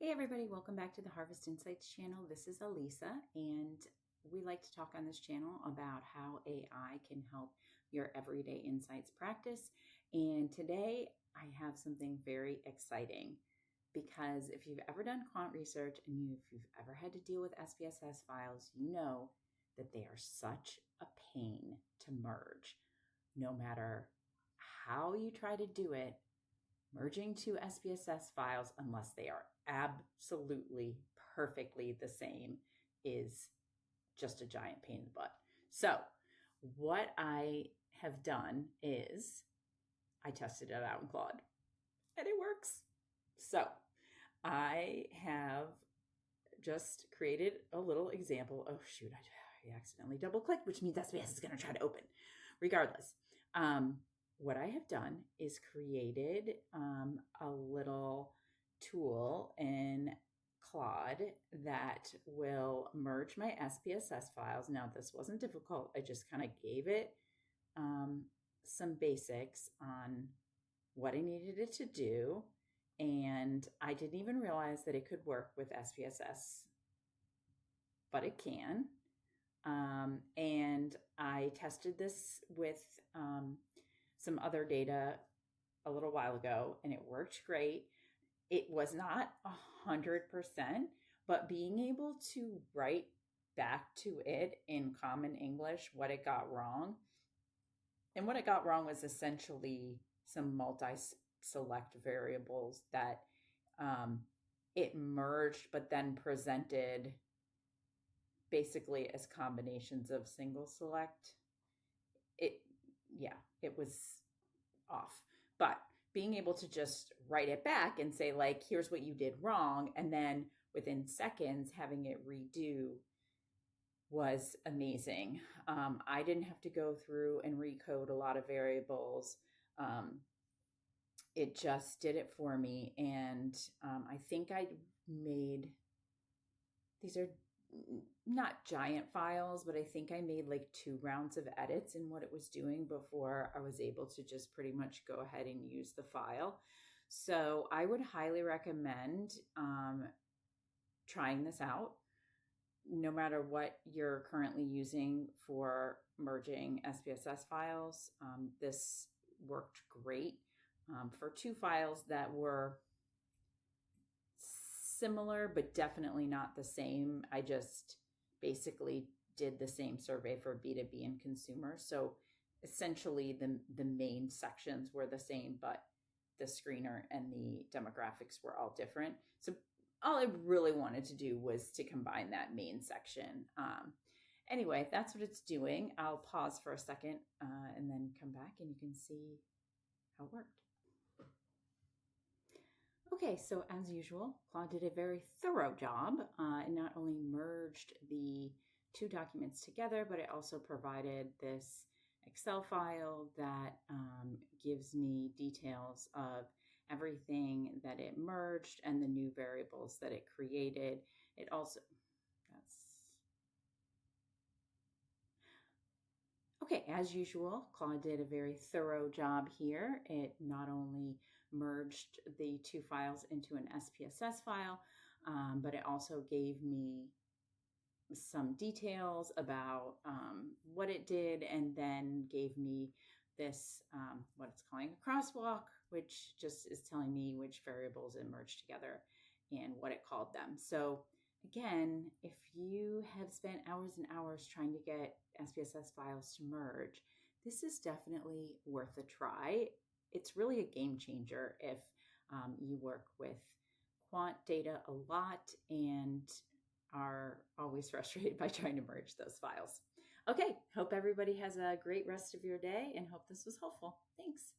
Hey everybody, welcome back to the Harvest Insights channel. This is Elisa, and we like to talk on this channel about how AI can help your everyday insights practice. And today I have something very exciting because if you've ever done quant research and if you've ever had to deal with SPSS files, you know that they are such a pain to merge. No matter how you try to do it, merging two SPSS files, unless they are absolutely perfectly the same, is just a giant pain in the butt. So what I have done is I tested it out in Claude and it works. So I have just created a little example. Oh shoot, I accidentally double clicked, which means SPS is going to try to open. Regardless, what I have done is created a little tool in Claude that will merge my SPSS files. Now, this wasn't difficult. I just kind of gave it some basics on what I needed it to do. And I didn't even realize that it could work with SPSS, but it can. And I tested this with some other data a little while ago, and it worked great. It was not 100%, but being able to write back to it in common English what it got wrong. And what it got wrong was essentially some multi-select variables that it merged, but then presented basically as combinations of single select. It was off. But being able to just write it back and say, like, here's what you did wrong, and then within seconds having it redo was amazing. I didn't have to go through and recode a lot of variables. It just did it for me. And I think I made, these are not giant files, but I think I made like 2 rounds of edits in what it was doing before I was able to just pretty much go ahead and use the file. So I would highly recommend trying this out, no matter what you're currently using for merging SPSS files. This worked great for 2 files that were similar, but definitely not the same. I just basically did the same survey for B2B and consumer. So essentially the main sections were the same, but the screener and the demographics were all different. So all I really wanted to do was to combine that main section. Anyway, that's what it's doing. I'll pause for a second and then come back and you can see how it worked. Okay, so as usual, Claude did a very thorough job and not only merged the 2 documents together, but it also provided this Excel file that gives me details of everything that it merged and the new variables that it created. It also, Okay, as usual, Claude did a very thorough job here. It not only merged the 2 files into an SPSS file, but it also gave me some details about what it did, and then gave me this, what it's calling a crosswalk, which just is telling me which variables it merged together and what it called them. So again, if you have spent hours and hours trying to get SPSS files to merge, this is definitely worth a try. It's really a game changer if you work with quant data a lot and are always frustrated by trying to merge those files. Okay, hope everybody has a great rest of your day and hope this was helpful. Thanks.